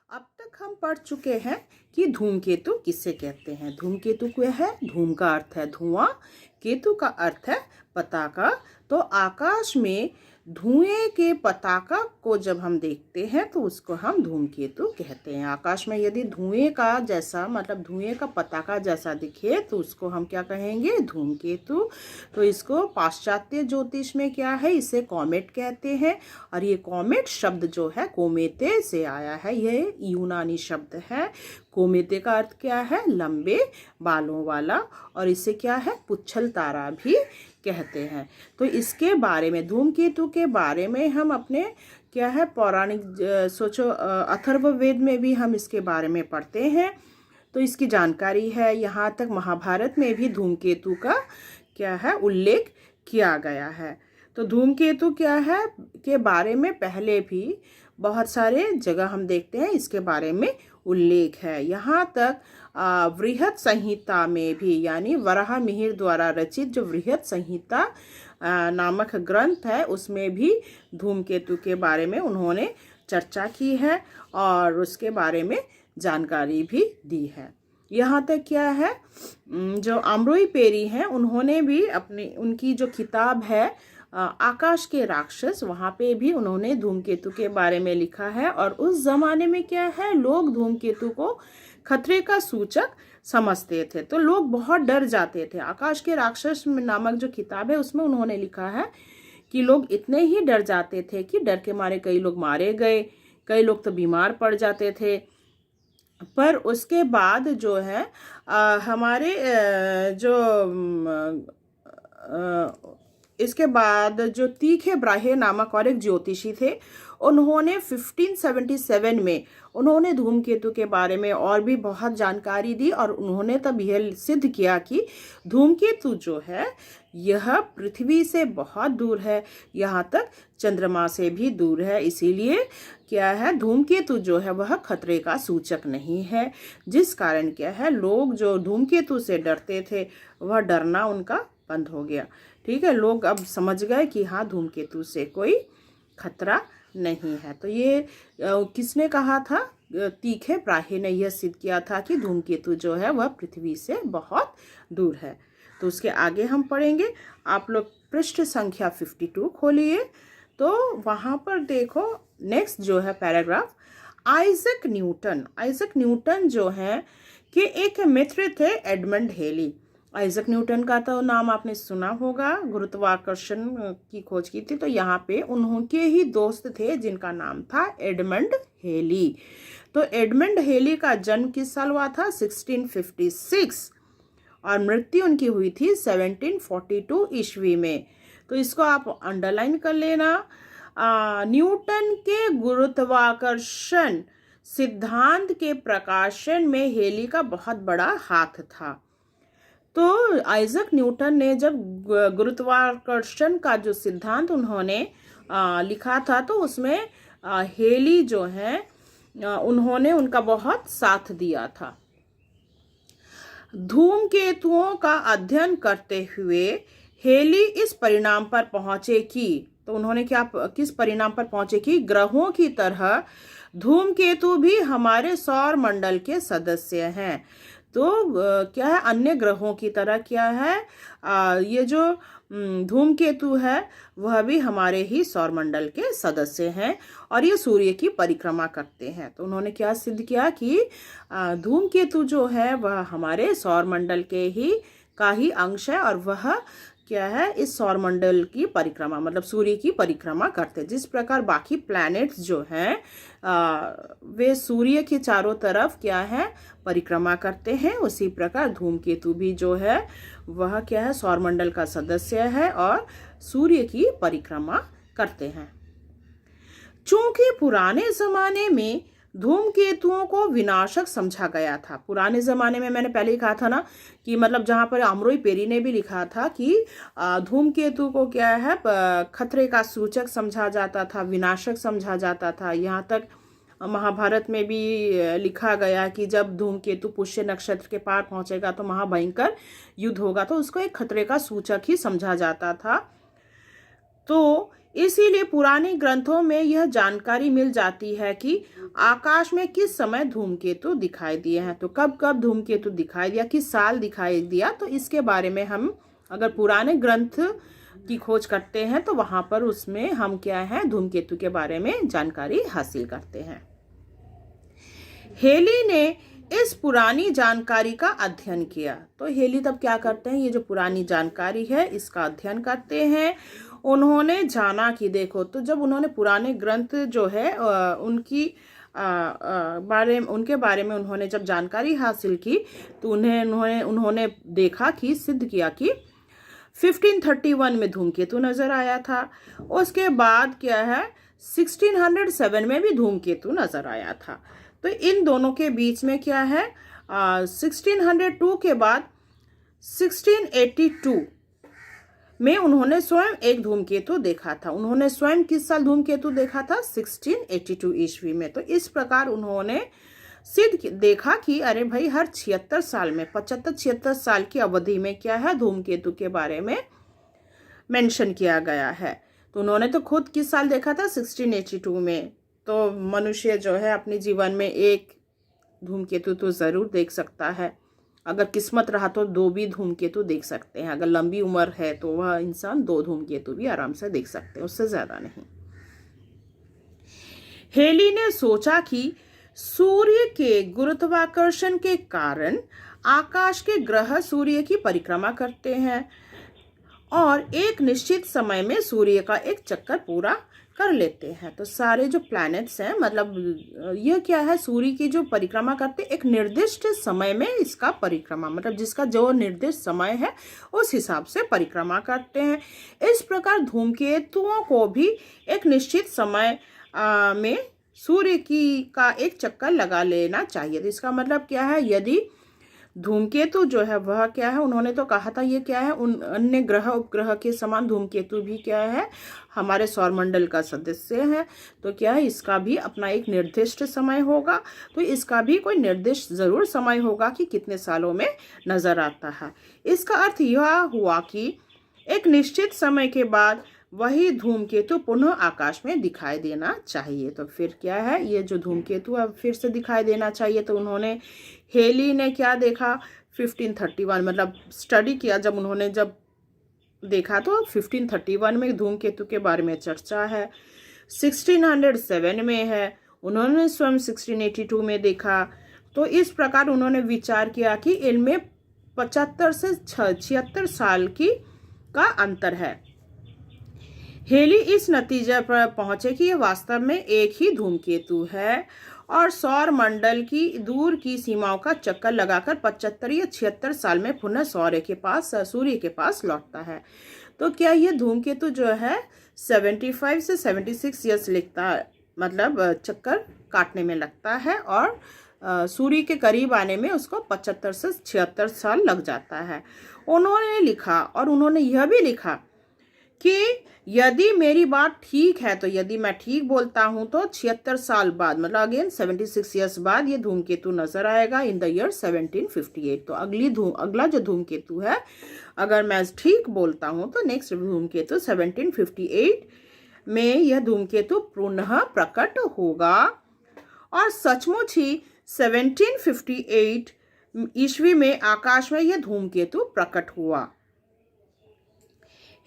अब तक हम पढ़ चुके हैं कि धूमकेतु किससे कहते हैं। धूमकेतु क्या है? धूम का अर्थ है धुआं, केतु का अर्थ है पताका। तो आकाश में धुएं के पताका को जब हम देखते हैं तो उसको हम धूमकेतु कहते हैं। आकाश में यदि धुएं का जैसा मतलब धुएं का पताका जैसा दिखे तो उसको हम क्या कहेंगे? धूमकेतु। तो इसको पाश्चात्य ज्योतिष में क्या है? इसे कॉमेट कहते हैं। और ये कॉमेट शब्द जो है कोमेते से आया है, ये यूनानी शब्द है। कोमेते का अर्थ क्या है? लंबे बालों वाला। और इसे क्या है? पुच्छल तारा भी कहते हैं। तो इसके बारे में, धूमकेतु के बारे में हम अपने क्या है पौराणिक अथर्ववेद में भी हम इसके बारे में पढ़ते हैं। तो इसकी जानकारी है। यहाँ तक महाभारत में भी धूमकेतु का क्या है उल्लेख किया गया है। तो धूमकेतु क्या है के बारे में पहले भी बहुत सारे जगह हम देखते हैं इसके बारे में उल्लेख है। यहाँ तक वृहत संहिता में भी, यानी वराह मिहिर द्वारा रचित जो वृहत संहिता नामक ग्रंथ है उसमें भी धूमकेतु के बारे में उन्होंने चर्चा की है और उसके बारे में जानकारी भी दी है। यहाँ तक क्या है जो अमरोई पेरी हैं उन्होंने भी उनकी जो किताब है आकाश के राक्षस, वहाँ पे भी उन्होंने धूमकेतु के बारे में लिखा है। और उस जमाने में क्या है लोग धूमकेतु को खतरे का सूचक समझते थे, तो लोग बहुत डर जाते थे। आकाश के राक्षस नामक जो किताब है उसमें उन्होंने लिखा है कि लोग इतने ही डर जाते थे कि डर के मारे कई लोग मारे गए, कई लोग तो बीमार पड़ जाते थे। पर उसके बाद जो है हमारे इसके बाद जो तीखे ब्राहे नामक और एक ज्योतिषी थे उन्होंने 1577 में उन्होंने धूमकेतु के बारे में और भी बहुत जानकारी दी और उन्होंने तब यह सिद्ध किया कि धूमकेतु जो है यह पृथ्वी से बहुत दूर है, यहाँ तक चंद्रमा से भी दूर है। इसीलिए क्या है धूमकेतु जो है वह खतरे का सूचक नहीं है, जिस कारण क्या है लोग जो धूमकेतु से डरते थे वह डरना उनका बंद हो गया। ठीक है, लोग अब समझ गए कि हाँ धूमकेतु से कोई खतरा नहीं है। तो ये किसने कहा था? तीखे ब्राहे ने यह सिद्ध किया था कि धूमकेतु जो है वह पृथ्वी से बहुत दूर है। तो उसके आगे हम पढ़ेंगे। आप लोग पृष्ठ संख्या 52 खोलिए तो वहाँ पर देखो नेक्स्ट जो है पैराग्राफ, आइजक न्यूटन जो है कि एक मित्र थे एडमंड हेली। आइजक न्यूटन का तो नाम आपने सुना होगा, गुरुत्वाकर्षण की खोज की थी। तो यहाँ पे उनके ही दोस्त थे जिनका नाम था एडमंड हेली। तो एडमंड हेली का जन्म किस साल हुआ था? 1656 और मृत्यु उनकी हुई थी 1742 ईस्वी में। तो इसको आप अंडरलाइन कर लेना। न्यूटन के गुरुत्वाकर्षण सिद्धांत के प्रकाशन में हेली का बहुत बड़ा हाथ था। तो आइजक न्यूटन ने जब गुरुत्वाकर्षण का जो सिद्धांत उन्होंने लिखा था तो उसमें हेली जो है उन्होंने उनका बहुत साथ दिया था। धूमकेतुओं का अध्ययन करते हुए हेली इस परिणाम पर पहुंचे कि, तो उन्होंने किस परिणाम पर पहुंचे कि ग्रहों की तरह धूमकेतु भी हमारे सौर मंडल के सदस्य हैं। तो क्या है अन्य ग्रहों की तरह क्या है ये जो धूमकेतु है वह भी हमारे ही सौर मंडल के सदस्य हैं और ये सूर्य की परिक्रमा करते हैं। तो उन्होंने क्या सिद्ध किया कि धूमकेतु जो है वह हमारे सौर मंडल का ही अंश है और वह क्या है इस सौर मंडल की परिक्रमा मतलब सूर्य की परिक्रमा करते हैं। जिस प्रकार बाकी प्लैनेट्स जो हैं वे सूर्य के चारों तरफ क्या है परिक्रमा करते हैं, उसी प्रकार धूमकेतु भी जो है वह क्या है सौर मंडल का सदस्य है और सूर्य की परिक्रमा करते हैं। चूंकि पुराने जमाने में धूमकेतुओं को विनाशक समझा गया था। पुराने ज़माने में मैंने पहले ही कहा था ना कि मतलब जहाँ पर अमरोई पेरी ने भी लिखा था कि धूमकेतु को क्या है खतरे का सूचक समझा जाता था, विनाशक समझा जाता था। यहाँ तक महाभारत में भी लिखा गया कि जब धूमकेतु पुष्य नक्षत्र के पार पहुँचेगा तो महाभयंकर युद्ध होगा, तो उसको एक खतरे का सूचक ही समझा जाता था। तो इसीलिए पुराने ग्रंथों में यह जानकारी मिल जाती है कि आकाश में किस समय धूमकेतु दिखाई दिए हैं। तो कब कब धूमकेतु दिखाई दिया, किस साल दिखाई दिया, तो इसके बारे में हम अगर पुराने ग्रंथ की खोज करते हैं तो वहां पर उसमें हम क्या है धूमकेतु के बारे में जानकारी हासिल करते हैं। हेली ने इस पुरानी जानकारी का अध्ययन किया। तो हेली तब क्या करते हैं, ये जो पुरानी जानकारी है इसका अध्ययन करते हैं। उन्होंने जाना कि देखो, तो जब उन्होंने पुराने ग्रंथ जो है उनके बारे में उन्होंने जब जानकारी हासिल की तो उन्होंने देखा कि सिद्ध किया कि 1531 में धूमकेतु नजर आया था। उसके बाद क्या है 1607 में भी धूमकेतु नजर आया था। तो इन दोनों के बीच में क्या है 1602 के बाद 1682 में उन्होंने स्वयं एक धूमकेतु देखा था। उन्होंने स्वयं किस साल धूमकेतु देखा था, 1682 ईस्वी में। तो इस प्रकार उन्होंने सिद्ध देखा कि अरे भाई हर 76 साल में 75-76 साल की अवधि में क्या है धूमकेतु के बारे में मेंशन किया गया है। तो उन्होंने तो खुद किस साल देखा था, 1682 में। तो मनुष्य जो है अपने जीवन में एक धूमकेतु तो जरूर देख सकता है। अगर किस्मत रहा तो 2 भी धूमकेतु देख सकते हैं। अगर लंबी उम्र है तो वह इंसान 2 धूमकेतु भी आराम से देख सकते हैं, उससे ज्यादा नहीं। हेली ने सोचा कि सूर्य के गुरुत्वाकर्षण के कारण आकाश के ग्रह सूर्य की परिक्रमा करते हैं और एक निश्चित समय में सूर्य का एक चक्कर पूरा कर लेते हैं। तो सारे जो प्लैनेट्स हैं, मतलब यह क्या है, सूर्य की जो परिक्रमा करते हैं एक निर्दिष्ट समय में इसका परिक्रमा, मतलब जिसका जो निर्दिष्ट समय है उस हिसाब से परिक्रमा करते हैं। इस प्रकार धूमकेतुओं को भी एक निश्चित समय में सूर्य का एक चक्कर लगा लेना चाहिए। तो इसका मतलब क्या है, यदि धूमकेतु जो है वह क्या है, उन्होंने तो कहा था ये क्या है, उन अन्य ग्रह उपग्रह के समान धूमकेतु भी क्या है हमारे सौरमंडल का सदस्य है। तो क्या है, इसका भी अपना एक निर्दिष्ट समय होगा। तो इसका भी कोई निर्दिष्ट जरूर समय होगा कि कितने सालों में नजर आता है। इसका अर्थ यह हुआ कि एक निश्चित समय के बाद वही धूमकेतु पुनः आकाश में दिखाई देना चाहिए। तो फिर क्या है, ये जो धूमकेतु अब फिर से दिखाई देना चाहिए। तो उन्होंने हेली ने क्या देखा, 1531 मतलब स्टडी किया। जब उन्होंने जब देखा तो 1531 में धूमकेतु के बारे में चर्चा है, 1607 में है, उन्होंने स्वयं 1682 में देखा। तो इस प्रकार उन्होंने विचार किया कि इनमें 75 से 76 साल का अंतर है। हेली इस नतीजे पर पहुंचे कि यह वास्तव में एक ही धूमकेतु है और सौर मंडल की दूर की सीमाओं का चक्कर लगाकर 75 या 76 साल में पुनः सूर्य के पास लौटता है। तो क्या यह धूमकेतु जो है 75 से 76 ईयर्स लिखता है, मतलब चक्कर काटने में लगता है, और सूर्य के करीब आने में उसको 75 से 76 साल लग जाता है। उन्होंने लिखा, और उन्होंने यह भी लिखा कि यदि मेरी बात ठीक है, तो यदि मैं ठीक बोलता हूं तो 76 साल बाद, मतलब अगेन 76 ईयर्स बाद ये धूमकेतु नजर आएगा इन द ईयर 1758। तो अगला जो धूमकेतु है, अगर मैं ठीक बोलता हूं तो नेक्स्ट धूमकेतु 1758 में यह धूमकेतु पुनः प्रकट होगा। और सचमुच ही 1758 ईस्वी में आकाश में यह धूमकेतु प्रकट हुआ।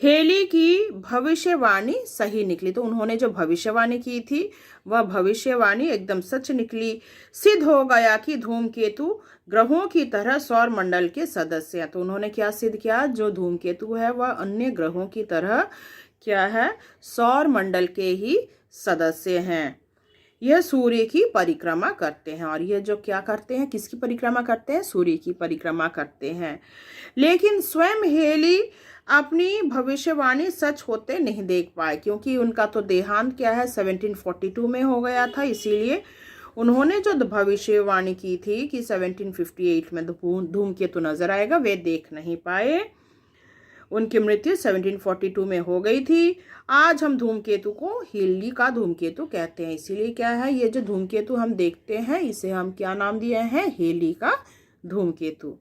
हेली की भविष्यवाणी सही निकली। तो उन्होंने जो भविष्यवाणी की थी वह भविष्यवाणी एकदम सच निकली। सिद्ध हो गया कि धूमकेतु ग्रहों की तरह सौर मंडल के सदस्य हैं। तो उन्होंने क्या सिद्ध किया, जो धूमकेतु है वह अन्य ग्रहों की तरह क्या है, सौर मंडल के ही सदस्य हैं। यह सूर्य की परिक्रमा करते हैं। और यह जो क्या करते हैं, किसकी परिक्रमा करते हैं, सूर्य की परिक्रमा करते हैं। लेकिन स्वयं हेली अपनी भविष्यवाणी सच होते नहीं देख पाए, क्योंकि उनका तो देहांत क्या है 1742 में हो गया था। इसीलिए उन्होंने जो भविष्यवाणी की थी कि 1758 में धूमकेतु नजर आएगा, वे देख नहीं पाए। उनकी मृत्यु 1742 में हो गई थी। आज हम धूमकेतु को हेली का धूमकेतु कहते हैं। इसीलिए क्या है, ये जो धूमकेतु हम देखते हैं इसे हम क्या नाम दिए हैं, हेली का धूमकेतु।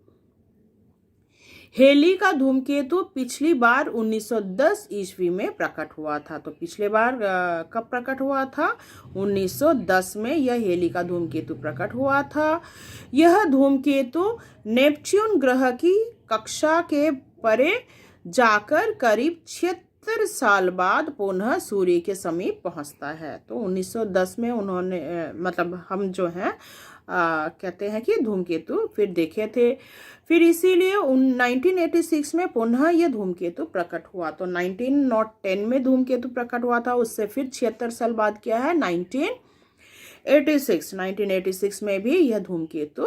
हेली का धूमकेतु पिछली बार 1910 ईस्वी में प्रकट हुआ था। तो पिछले बार कब प्रकट हुआ था? 1910 में यह हेली का धूमकेतु प्रकट हुआ था। यह धूमकेतु नेपच्यून ग्रह की कक्षा के परे जाकर करीब 76 साल बाद पुनः सूर्य के समीप पहुंचता है। तो 1910 में उन्होंने मतलब हम जो हैं कहते हैं कि धूमकेतु फिर देखे थे। फिर इसीलिए 1986 में पुनः यह धूमकेतु प्रकट हुआ। तो 1910 में धूमकेतु प्रकट हुआ था, उससे फिर 76 साल बाद क्या है 1986 में भी यह धूमकेतु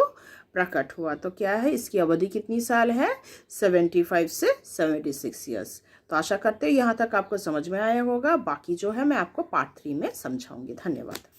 प्रकट हुआ। तो क्या है, इसकी अवधि कितनी साल है? 75 से 76 ईयर्स। तो आशा करते हैं यहाँ तक आपको समझ में आया होगा। बाकी जो है मैं आपको पार्ट 3 में समझाऊंगी। धन्यवाद।